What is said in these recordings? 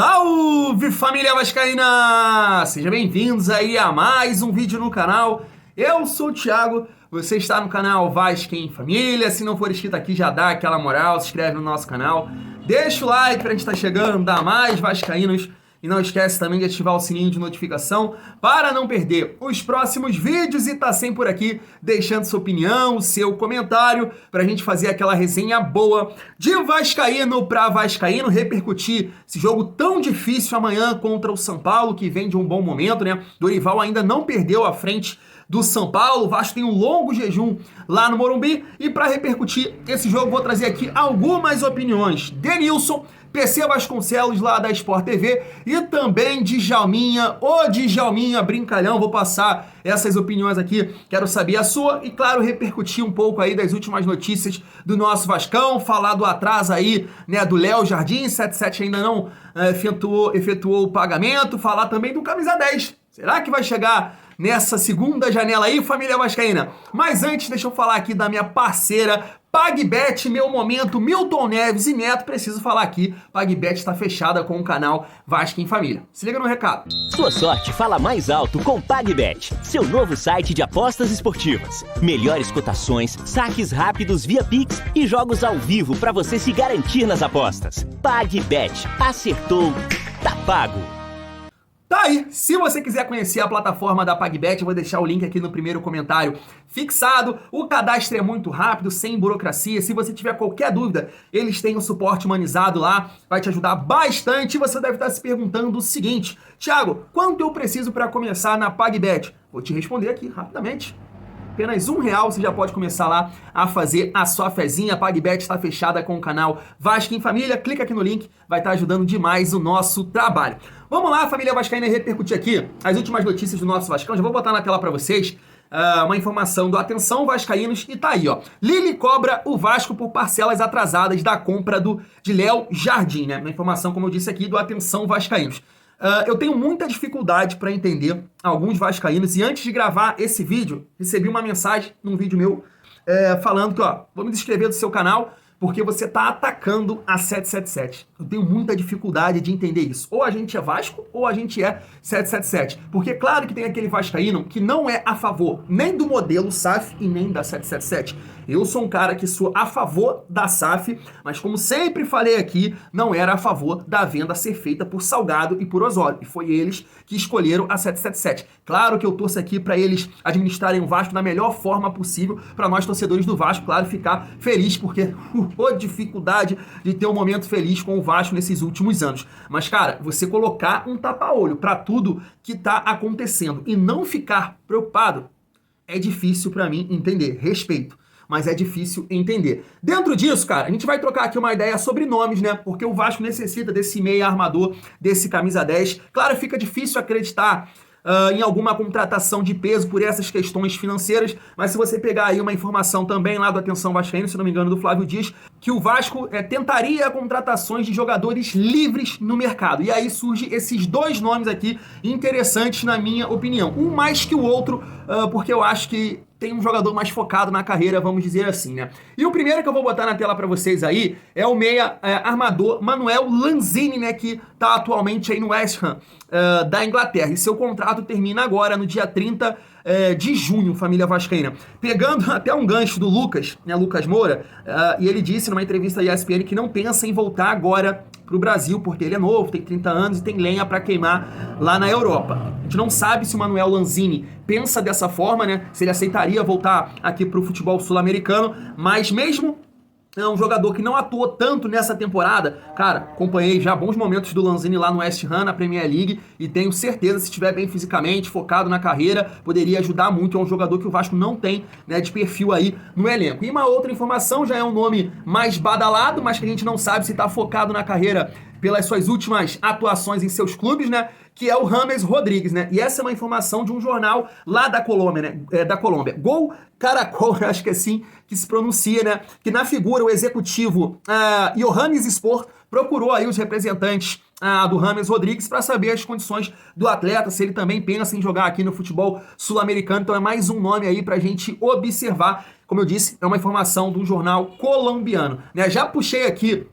Salve, família vascaína! Sejam bem-vindos aí a mais um vídeo no canal. Eu sou o Thiago, você está no canal Vasca em Família. Se não for inscrito aqui, já dá aquela moral, se inscreve no nosso canal. Deixa o like pra gente estar chegando a mais vascaínos. E não esquece também de ativar o sininho de notificação para não perder os próximos vídeos e tá sempre por aqui deixando sua opinião, seu comentário para a gente fazer aquela resenha boa de vascaíno para vascaíno, repercutir esse jogo tão difícil amanhã contra o São Paulo, que vem de um bom momento, né? Dorival ainda não perdeu a frente do São Paulo, o Vasco tem um longo jejum lá no Morumbi e para repercutir esse jogo vou trazer aqui algumas opiniões de Nilson, PC Vasconcelos lá da Sport TV e também Djalminha, ô Djalminha brincalhão, vou passar essas opiniões aqui, quero saber a sua e claro, repercutir um pouco aí das últimas notícias do nosso Vascão, falar do atraso aí, né, do Léo Jardim, 77 ainda não efetuou o pagamento, falar também do Camisa 10, será que vai chegar nessa segunda janela aí, família vascaína? Mas antes, deixa eu falar aqui da minha parceira PagBet, meu momento, Milton Neves e Neto, preciso falar aqui, PagBet está fechada com o canal Vasca em Família. Se liga no recado. Sua sorte fala mais alto com PagBet, seu novo site de apostas esportivas. Melhores cotações, saques rápidos via Pix e jogos ao vivo para você se garantir nas apostas. PagBet, acertou, tá pago. Tá aí, se você quiser conhecer a plataforma da PagBet, eu vou deixar o link aqui no primeiro comentário fixado. O cadastro é muito rápido, sem burocracia. Se você tiver qualquer dúvida, eles têm um suporte humanizado lá, vai te ajudar bastante. E você deve estar se perguntando o seguinte: Thiago, quanto eu preciso para começar na PagBet? Vou te responder aqui rapidamente. Apenas R$1 você já pode começar lá a fazer a sua fezinha. A PagBet está fechada com o canal Vasca em Família. Clica aqui no link, vai estar ajudando demais o nosso trabalho. Vamos lá, família vascaína, repercutir aqui as últimas notícias do nosso Vascão. Já vou botar na tela para vocês uma informação do Atenção Vascaínos e tá aí, ó. Lille cobra o Vasco por parcelas atrasadas da compra de Léo Jardim, né? Uma informação, como eu disse aqui, do Atenção Vascaínos. Eu tenho muita dificuldade para entender alguns vascaínos e antes de gravar esse vídeo, recebi uma mensagem num vídeo meu falando que, ó, vou me inscrever do seu canal porque você tá atacando a 777. Eu tenho muita dificuldade de entender isso. Ou a gente é Vasco ou a gente é 777. Porque claro que tem aquele vascaíno que não é a favor nem do modelo SAF e nem da 777. Eu sou um cara que sou a favor da SAF, mas como sempre falei aqui, não era a favor da venda ser feita por Salgado e por Osório. E foi eles que escolheram a 777. Claro que eu torço aqui para eles administrarem o Vasco da melhor forma possível, para nós torcedores do Vasco, claro, ficar feliz, porque a dificuldade de ter um momento feliz com o Vasco nesses últimos anos. Mas, cara, você colocar um tapa-olho para tudo que tá acontecendo e não ficar preocupado, é difícil para mim entender. Respeito, mas é difícil entender. Dentro disso, cara, a gente vai trocar aqui uma ideia sobre nomes, né? Porque o Vasco necessita desse meia armador, desse camisa 10. Claro, fica difícil acreditar em alguma contratação de peso por essas questões financeiras, mas se você pegar aí uma informação também lá do Atenção Vascaíno, se não me engano, do Flávio Dias, que o Vasco tentaria contratações de jogadores livres no mercado. E aí surgem esses dois nomes aqui interessantes, na minha opinião. Um mais que o outro, porque eu acho que tem um jogador mais focado na carreira, vamos dizer assim, né? E o primeiro que eu vou botar na tela para vocês aí é o meia armador Manuel Lanzini, né? Que tá atualmente aí no West Ham da Inglaterra. E seu contrato termina agora, no dia 30 de junho, família vascaína. Pegando até um gancho do Lucas, né? Lucas Moura, e ele disse numa entrevista da ESPN que não pensa em voltar agora pro Brasil, porque ele é novo, tem 30 anos e tem lenha para queimar lá na Europa. A gente não sabe se o Manuel Lanzini pensa dessa forma, né? Se ele aceitaria voltar aqui pro futebol sul-americano, mas mesmo é um jogador que não atuou tanto nessa temporada. Cara, acompanhei já bons momentos do Lanzini lá no West Ham, na Premier League, e tenho certeza, se estiver bem fisicamente, focado na carreira, poderia ajudar muito. É um jogador que o Vasco não tem, né, de perfil aí no elenco. E uma outra informação, já é um nome mais badalado, mas que a gente não sabe se está focado na carreira pelas suas últimas atuações em seus clubes, né? Que é o James Rodrigues, né? E essa é uma informação de um jornal lá da Colômbia, né? Da Colômbia. Gol Caracol, acho que é assim que se pronuncia, né? Que na figura o executivo Johannes Sport procurou aí os representantes do James Rodrigues para saber as condições do atleta, se ele também pensa em jogar aqui no futebol sul-americano. Então é mais um nome aí para a gente observar. Como eu disse, é uma informação de um jornal colombiano, né? Já puxei aqui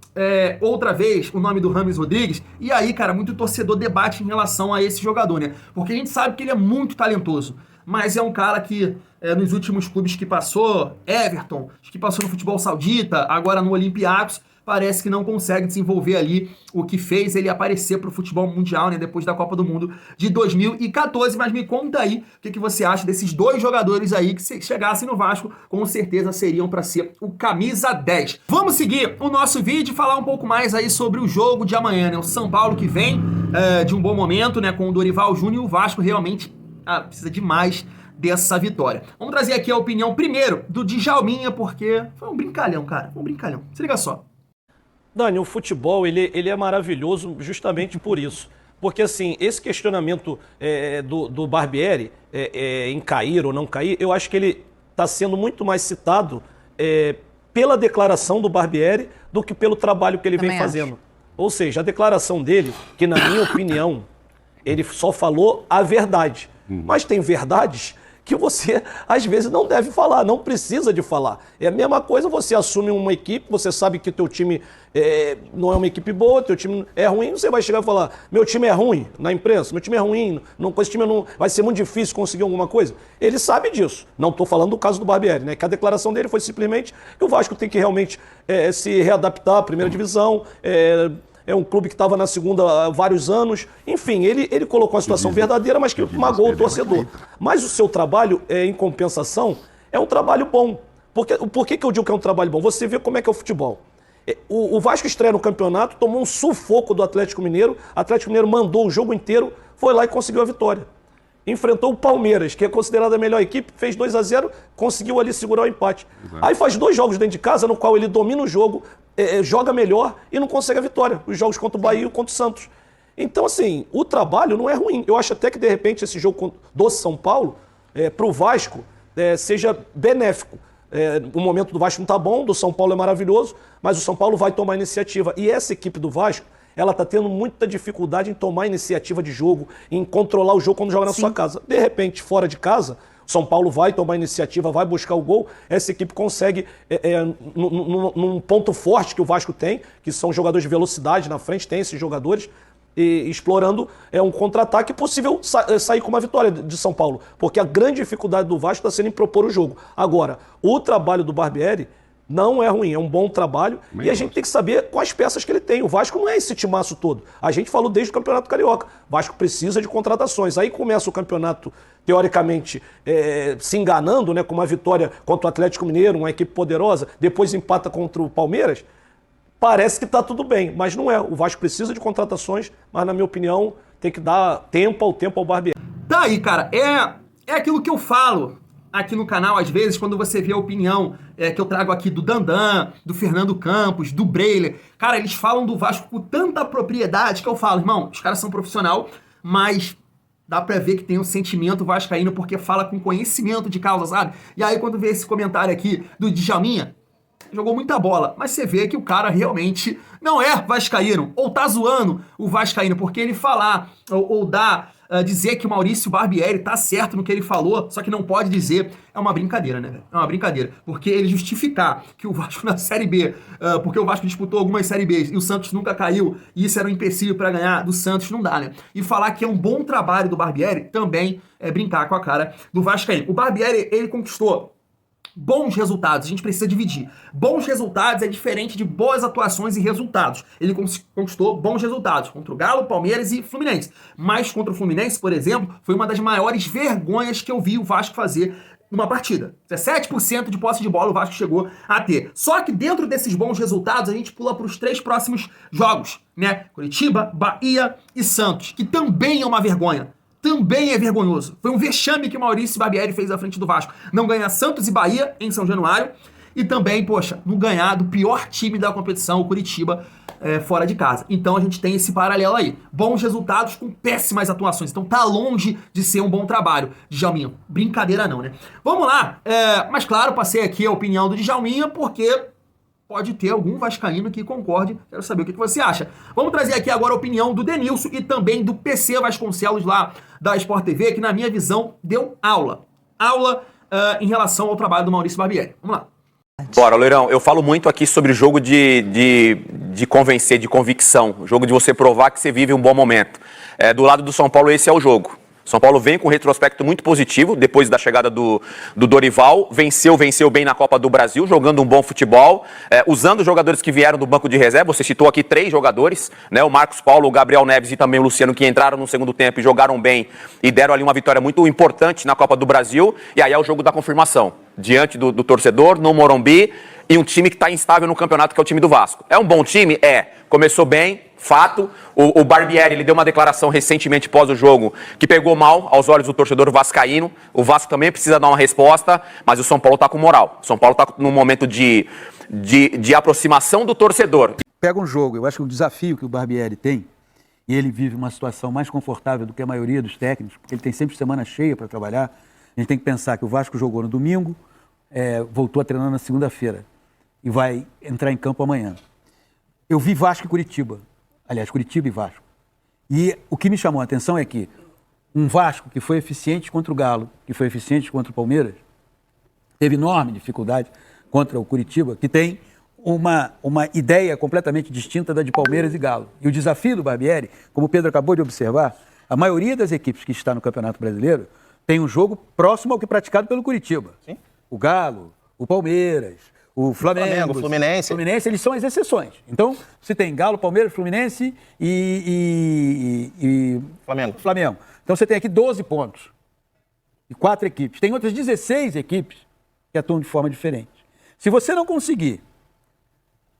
outra vez o nome do Rames Rodrigues, e aí, cara, muito torcedor debate em relação a esse jogador, né? Porque a gente sabe que ele é muito talentoso, mas é um cara que nos últimos clubes que passou, Everton, que passou no futebol saudita, agora no Olympiacos, parece que não consegue desenvolver ali o que fez ele aparecer pro futebol mundial, né, depois da Copa do Mundo de 2014. Mas me conta aí o que você acha desses dois jogadores aí que, se chegassem no Vasco, com certeza seriam para ser o camisa 10. Vamos seguir o nosso vídeo e falar um pouco mais aí sobre o jogo de amanhã, né? O São Paulo que vem de um bom momento, né, com o Dorival Júnior, e o Vasco realmente precisa demais dessa vitória. Vamos trazer aqui a opinião primeiro do Djalminha, porque foi um brincalhão, cara, foi um brincalhão. Se liga só. Dani, o futebol ele é maravilhoso justamente por isso. Porque, assim, esse questionamento do Barbieri em cair ou não cair, eu acho que ele está sendo muito mais citado pela declaração do Barbieri do que pelo trabalho que ele vem fazendo. Ou seja, a declaração dele, que na minha opinião, ele só falou a verdade. Mas tem verdades que você, às vezes, não deve falar, não precisa de falar. É a mesma coisa, você assume uma equipe, você sabe que teu time não é uma equipe boa, teu time é ruim, você vai chegar e falar, meu time é ruim na imprensa, meu time é ruim, com esse time não, vai ser muito difícil conseguir alguma coisa. Ele sabe disso. Não estou falando do caso do Barbieri, né? Que a declaração dele foi simplesmente que o Vasco tem que realmente se readaptar à primeira divisão, é um clube que estava na segunda há vários anos. Enfim, ele colocou uma situação verdadeira, mas que magoou o torcedor. Mas o seu trabalho, em compensação, é um trabalho bom. Por que eu digo que é um trabalho bom? Você vê como é que é o futebol. O Vasco estreia no campeonato, tomou um sufoco do Atlético Mineiro. O Atlético Mineiro mandou o jogo inteiro, foi lá e conseguiu a vitória. Enfrentou o Palmeiras, que é considerada a melhor equipe, fez 2-0, conseguiu ali segurar o empate. Aí faz 2 jogos dentro de casa, no qual ele domina o jogo, joga melhor e não consegue a vitória. Os jogos contra o Bahia e contra o Santos. Então, assim, o trabalho não é ruim. Eu acho até que, de repente, esse jogo do São Paulo, para o Vasco, seja benéfico. O momento do Vasco não está bom, do São Paulo é maravilhoso, mas o São Paulo vai tomar iniciativa. E essa equipe do Vasco, ela está tendo muita dificuldade em tomar iniciativa de jogo, em controlar o jogo quando joga na sua casa. De repente, fora de casa, o São Paulo vai tomar iniciativa, vai buscar o gol, essa equipe consegue, num ponto forte que o Vasco tem, que são jogadores de velocidade na frente, tem esses jogadores, e explorando um contra-ataque possível sair com uma vitória de São Paulo. Porque a grande dificuldade do Vasco está sendo em propor o jogo. Agora, o trabalho do Barbieri não é ruim, é um bom trabalho. E a gente tem que saber quais peças que ele tem. O Vasco não é esse timaço todo. A gente falou desde o Campeonato Carioca. O Vasco precisa de contratações. Aí começa o campeonato, teoricamente, se enganando, né, com uma vitória contra o Atlético Mineiro, uma equipe poderosa, depois empata contra o Palmeiras. Parece que está tudo bem, mas não é. O Vasco precisa de contratações, mas, na minha opinião, tem que dar tempo ao Barbieri. Tá aí, cara. É aquilo que eu falo aqui no canal, às vezes, quando você vê a opinião que eu trago aqui do Dandan, do Fernando Campos, do Breiler. Cara, eles falam do Vasco com tanta propriedade que eu falo, irmão, os caras são profissional, mas dá pra ver que tem um sentimento vascaíno porque fala com conhecimento de causa, sabe? E aí, quando vê esse comentário aqui do Djalminha, jogou muita bola, mas você vê que o cara realmente não é vascaíno, ou tá zoando o vascaíno, porque ele falar, ou dizer que o Maurício Barbieri tá certo no que ele falou, só que não pode dizer, é uma brincadeira, né? É uma brincadeira, porque ele justificar que o Vasco na Série B, porque o Vasco disputou algumas Série B e o Santos nunca caiu, e isso era um empecilho pra ganhar do Santos, não dá, né? E falar que é um bom trabalho do Barbieri também é brincar com a cara do vascaíno. O Barbieri, ele conquistou bons resultados, a gente precisa dividir. Bons resultados é diferente de boas atuações e resultados. Ele conquistou bons resultados contra o Galo, Palmeiras e Fluminense. Mas contra o Fluminense, por exemplo, foi uma das maiores vergonhas que eu vi o Vasco fazer numa partida. 17% de posse de bola o Vasco chegou a ter. Só que dentro desses bons resultados, a gente pula para os 3 próximos jogos, né? Curitiba, Bahia e Santos, que também é uma vergonha. Também é vergonhoso. Foi um vexame que o Maurício Barbieri fez à frente do Vasco. Não ganhar Santos e Bahia em São Januário e também, poxa, não ganhar do pior time da competição, o Curitiba, fora de casa. Então a gente tem esse paralelo aí. Bons resultados com péssimas atuações. Então tá longe de ser um bom trabalho. Djalminha, brincadeira não, né? Vamos lá. Mas claro, passei aqui a opinião do Djalminha porque pode ter algum vascaíno que concorde. Quero saber o que você acha. Vamos trazer aqui agora a opinião do Denilson e também do PC Vasconcelos lá da Sport TV, que na minha visão deu aula. Aula em relação ao trabalho do Maurício Barbieri. Vamos lá. Bora, Loirão. Eu falo muito aqui sobre jogo de convencer, de convicção. Jogo de você provar que você vive um bom momento. Do lado do São Paulo, esse é o jogo. São Paulo vem com um retrospecto muito positivo depois da chegada do Dorival. Venceu bem na Copa do Brasil, jogando um bom futebol, usando os jogadores que vieram do banco de reserva. Você citou aqui 3 jogadores, né? O Marcos Paulo, o Gabriel Neves e também o Luciano, que entraram no segundo tempo e jogaram bem e deram ali uma vitória muito importante na Copa do Brasil. E aí é o jogo da confirmação, diante do torcedor, no Morumbi, e um time que está instável no campeonato, que é o time do Vasco. É um bom time? Começou bem, fato. O Barbieri, ele deu uma declaração recentemente pós o jogo que pegou mal aos olhos do torcedor vascaíno. O Vasco também precisa dar uma resposta, mas o São Paulo está com moral. O São Paulo está num momento de aproximação do torcedor. Pega um jogo, eu acho que o desafio que o Barbieri tem, e ele vive uma situação mais confortável do que a maioria dos técnicos, porque ele tem sempre semana cheia para trabalhar. A gente tem que pensar que o Vasco jogou no domingo, voltou a treinar na segunda-feira e vai entrar em campo amanhã. Eu vi Vasco e Curitiba. Aliás, Curitiba e Vasco. E o que me chamou a atenção é que um Vasco que foi eficiente contra o Galo, que foi eficiente contra o Palmeiras, teve enorme dificuldade contra o Curitiba, que tem uma ideia completamente distinta da de Palmeiras e Galo. E o desafio do Barbieri, como o Pedro acabou de observar, a maioria das equipes que está no Campeonato Brasileiro tem um jogo próximo ao que é praticado pelo Curitiba. Sim. O Galo, o Palmeiras, o Flamengo, o Fluminense, eles são as exceções. Então, se tem Galo, Palmeiras, Fluminense e Flamengo. Então, você tem aqui 12 pontos e 4 equipes. Tem outras 16 equipes que atuam de forma diferente. Se você não conseguir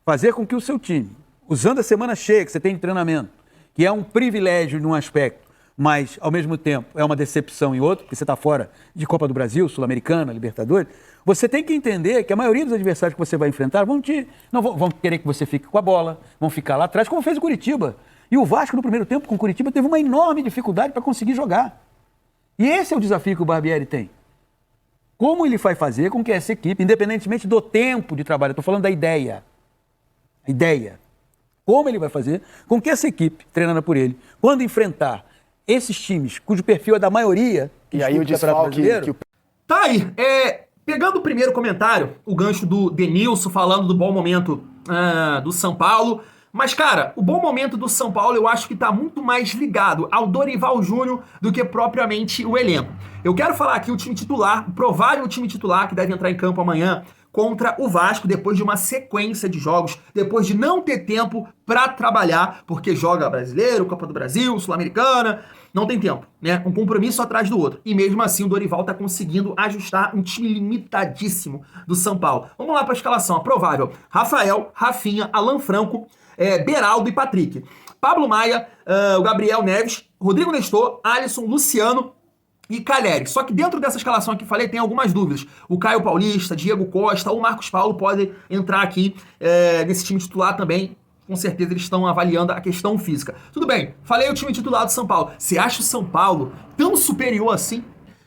fazer com que o seu time, usando a semana cheia que você tem de treinamento, que é um privilégio num aspecto, mas, ao mesmo tempo, é uma decepção em outro, porque você está fora de Copa do Brasil, Sul-Americana, Libertadores, você tem que entender que a maioria dos adversários que você vai enfrentar vão querer que você fique com a bola, vão ficar lá atrás, como fez o Curitiba. E o Vasco, no primeiro tempo, com o Curitiba, teve uma enorme dificuldade para conseguir jogar. E esse é o desafio que o Barbieri tem. Como ele vai fazer com que essa equipe, independentemente do tempo de trabalho, estou falando da ideia, como ele vai fazer com que essa equipe, treinada por ele, quando enfrentar esses times cujo perfil é da maioria, e aí o desfalque Tá aí, pegando o primeiro comentário, o gancho do Denilson falando do bom momento do São Paulo, mas cara, o bom momento do São Paulo eu acho que tá muito mais ligado ao Dorival Júnior do que propriamente o elenco. Eu quero falar aqui o time titular, o provável time titular que deve entrar em campo amanhã contra o Vasco, depois de uma sequência de jogos, depois de não ter tempo para trabalhar, porque joga Brasileiro, Copa do Brasil, Sul-Americana, não tem tempo, né? Um compromisso atrás do outro. E mesmo assim o Dorival tá conseguindo ajustar um time limitadíssimo do São Paulo. Vamos lá para a escalação, a provável: Rafael, Rafinha, Alan Franco, Beraldo e Patrick. Pablo Maia, o Gabriel Neves, Rodrigo Nestor, Alisson, Luciano e Calheri. Só que dentro dessa escalação aqui que falei, tem algumas dúvidas. O Caio Paulista, Diego Costa ou Marcos Paulo podem entrar aqui nesse time titular também. Com certeza eles estão avaliando a questão física. Tudo bem, falei o time titular do São Paulo. Você acha o São Paulo tão superior assim?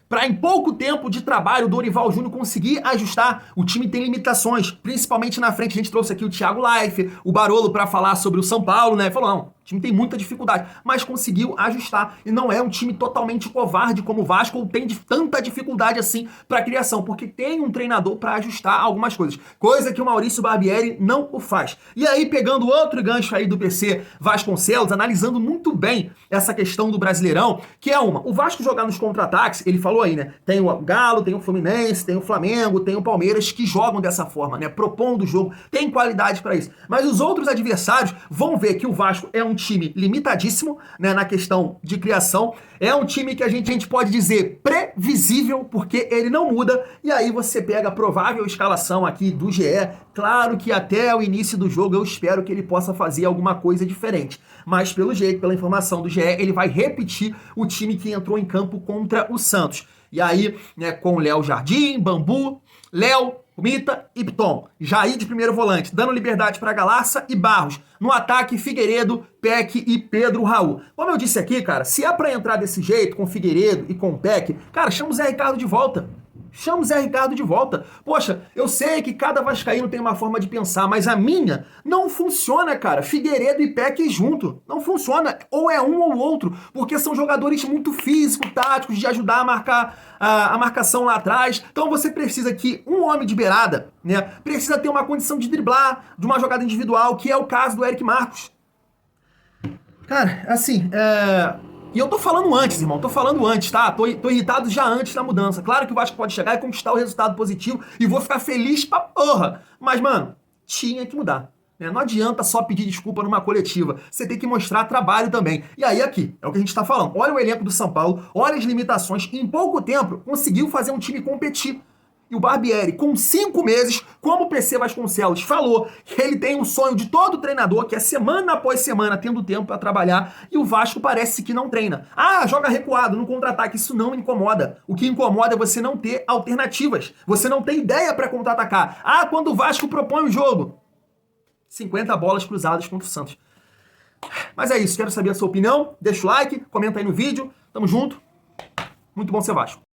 Para em pouco tempo de trabalho o Dorival Júnior conseguir ajustar, o time tem limitações, principalmente na frente. A gente trouxe aqui o Thiago Life, o Barolo para falar sobre o São Paulo, né? Falou, não, o time tem muita dificuldade, mas conseguiu ajustar. E não é um time totalmente covarde como o Vasco, ou tem tanta dificuldade assim para criação, porque tem um treinador para ajustar algumas coisas, coisa que o Maurício Barbieri não o faz. E aí, pegando outro gancho aí do PC Vasconcelos, analisando muito bem essa questão do Brasileirão, que é o Vasco jogar nos contra-ataques, ele falou aí, né? Tem o Galo, tem o Fluminense, tem o Flamengo, tem o Palmeiras que jogam dessa forma, né? Propondo o jogo, tem qualidade para isso. Mas os outros adversários vão ver que o Vasco é um time limitadíssimo, né, na questão de criação. É um time que a gente pode dizer previsível, porque ele não muda. E aí você pega a provável escalação aqui do GE. Claro que até o início do jogo eu espero que ele possa fazer alguma coisa diferente. Mas pelo jeito, pela informação do GE, ele vai repetir o time que entrou em campo contra o Santos. E aí, né, com Léo Jardim, Bambu, Léo, Mita e Piton. Jair de primeiro volante, dando liberdade para Galarça e Barros. No ataque, Figueiredo, Peck e Pedro Raul. Como eu disse aqui, cara, se é para entrar desse jeito, com Figueiredo e com Peck, cara, chama o Zé Ricardo de volta. Chama o Zé Ricardo de volta. Poxa, eu sei que cada vascaíno tem uma forma de pensar, mas a minha não funciona, cara. Figueiredo e Peck junto. Não funciona. Ou é um ou outro, porque são jogadores muito físicos, táticos, de ajudar a marcar a marcação lá atrás. Então você precisa que um homem de beirada, né, precisa ter uma condição de driblar, de uma jogada individual, que é o caso do Eric Marcos. Cara, assim, e eu tô falando antes, irmão, tô falando antes, tá? Tô irritado já antes da mudança. Claro que o Vasco pode chegar e conquistar o resultado positivo e vou ficar feliz pra porra. Mas, mano, tinha que mudar. Né? Não adianta só pedir desculpa numa coletiva. Você tem que mostrar trabalho também. E aí, aqui, é o que a gente tá falando. Olha o elenco do São Paulo, olha as limitações. Em pouco tempo, conseguiu fazer um time competir. E o Barbieri, com 5 meses, como o PC Vasconcelos falou, que ele tem um sonho de todo treinador, que é semana após semana tendo tempo para trabalhar, e o Vasco parece que não treina. Ah, joga recuado, no contra-ataque, isso não incomoda. O que incomoda é você não ter alternativas. Você não tem ideia para contra-atacar. Ah, quando o Vasco propõe o jogo, 50 bolas cruzadas contra o Santos. Mas é isso, quero saber a sua opinião. Deixa o like, comenta aí no vídeo. Tamo junto. Muito bom ser Vasco.